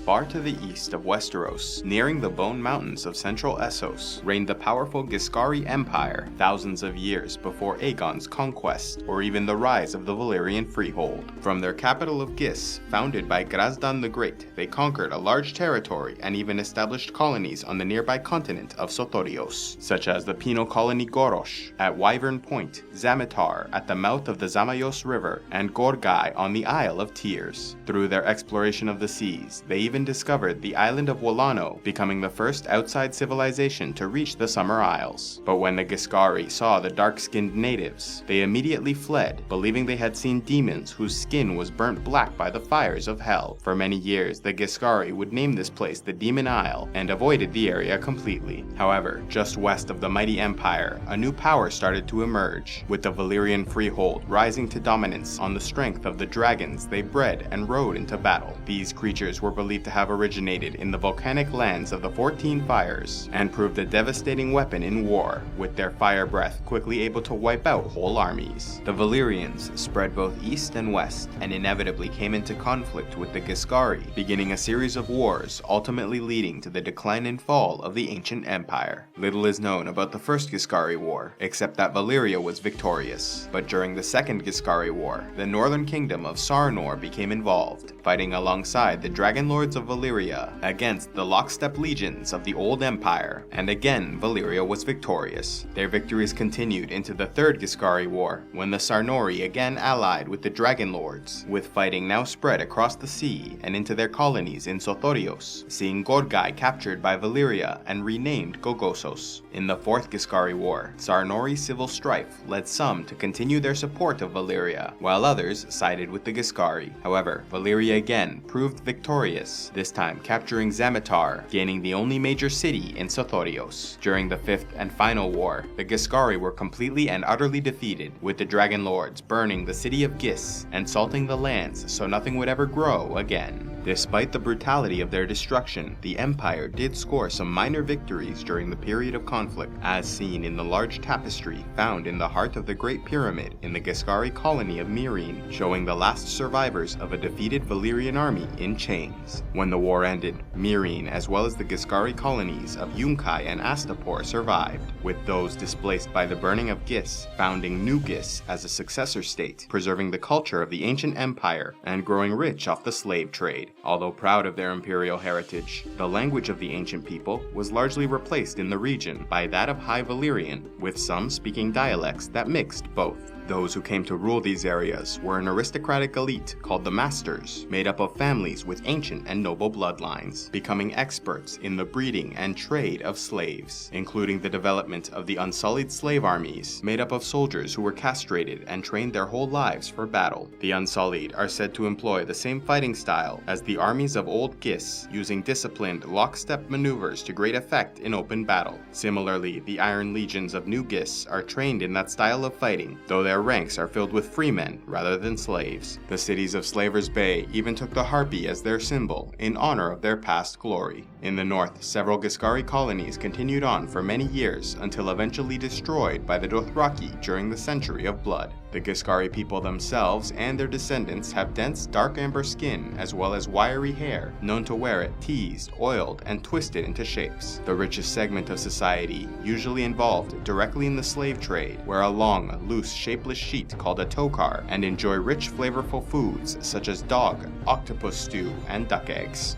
Far to the east of Westeros, nearing the Bone Mountains of central Essos, reigned the powerful Ghiscari Empire, thousands of years before Aegon's conquest, or even the rise of the Valyrian freehold. From their capital of Ghis, founded by Grazdan the Great, they conquered a large territory and even established colonies on the nearby continent of Sotorios, such as the penal colony Gorosh at Wyvern Point, Zamitar at the mouth of the Zamayos River, and Gorgai on the Isle of Thiers. Through their exploration of the seas, they even discovered the island of Wallano, becoming the first outside civilization to reach the Summer Isles. But when the Ghiscari saw the dark-skinned natives, they immediately fled, believing they had seen demons whose skin was burnt black by the fires of hell. For many years, the Ghiscari would name this place the Demon Isle and avoided the area completely. However, just west of the mighty empire, a new power started to emerge, with the Valyrian freehold rising to dominance on the strength of the dragons they bred and rode into battle. These creatures were believed to have originated in the volcanic lands of the 14 Fires, and proved a devastating weapon in war, with their fire breath quickly able to wipe out whole armies. The Valyrians spread both east and west, and inevitably came into conflict with the Ghiscari, beginning a series of wars, ultimately leading to the decline and fall of the ancient empire. Little is known about the first Ghiscari War, except that Valyria was victorious. But during the second Ghiscari War, the northern kingdom of Sarnor became involved, fighting alongside the Dragon Lords of Valyria against the lockstep legions of the Old Empire, and again Valyria was victorious. Their victories continued into the third Ghiscari War, when the Sarnori again allied with the Dragon Lords, with fighting now spread across the sea and into their colonies in Sotorios, seeing Gorgai captured by Valyria and renamed Gogosos. In the fourth Ghiscari War, Sarnori civil strife led some to continue their support of Valyria, while others sided with the Ghiscari. However, Valyria again proved victorious, this time capturing Zamitar, gaining the only major city in Sotorios. During the fifth and final war, the Ghiscari were completely and utterly defeated, with the Dragon Lords burning the city of Ghis and salting the lands so nothing would ever grow again. Despite the brutality of their destruction, the Empire did score some minor victories during the period of conflict, as seen in the large tapestry found in the heart of the Great Pyramid in the Ghiscari colony of Meereen, showing the last survivors of a defeated Valyrian army in chains. When the war ended, Meereen, as well as the Ghiscari colonies of Yunkai and Astapor, survived, with those displaced by the burning of Ghis founding New Ghis as a successor state, preserving the culture of the ancient empire and growing rich off the slave trade. Although proud of their imperial heritage, the language of the ancient people was largely replaced in the region by that of High Valyrian, with some speaking dialects that mixed both. Those who came to rule these areas were an aristocratic elite called the Masters, made up of families with ancient and noble bloodlines, becoming experts in the breeding and trade of slaves, including the development of the Unsullied slave armies, made up of soldiers who were castrated and trained their whole lives for battle. The Unsullied are said to employ the same fighting style as the armies of Old Ghis, using disciplined, lockstep maneuvers to great effect in open battle. Similarly, the Iron Legions of New Ghis are trained in that style of fighting, though their ranks are filled with freemen rather than slaves. The cities of Slavers Bay even took the harpy as their symbol, in honor of their past glory. In the north, several Ghiscari colonies continued on for many years until eventually destroyed by the Dothraki during the Century of Blood. The Ghiscari people themselves and their descendants have dense dark amber skin as well as wiry hair, known to wear it teased, oiled, and twisted into shapes. The richest segment of society, usually involved directly in the slave trade, wear a long, loose, shapeless sheet called a tokar and enjoy rich, flavorful foods such as dog, octopus stew, and duck eggs.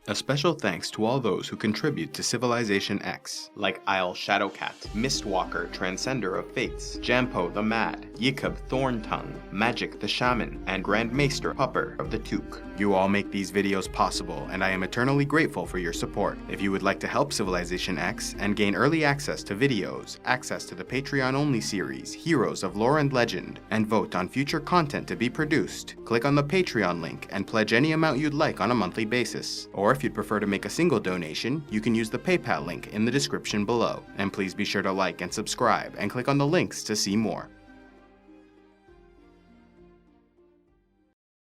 A special thanks to all those who contribute to CivilizationEx, like Isle Shadowcat, Mistwalker, Transcender of Fates, Jampo the Mad, Yikub Thorntongue, Magic the Shaman, and Grand Maester Hupper of the Took. You all make these videos possible, and I am eternally grateful for your support. If you would like to help CivilizationEx and gain early access to videos, access to the Patreon-only series, Heroes of Lore and Legend, and vote on future content to be produced, click on the Patreon link and pledge any amount you'd like on a monthly basis. Or if you'd prefer to make a single donation, you can use the PayPal link in the description below. And please be sure to like and subscribe and click on the links to see more.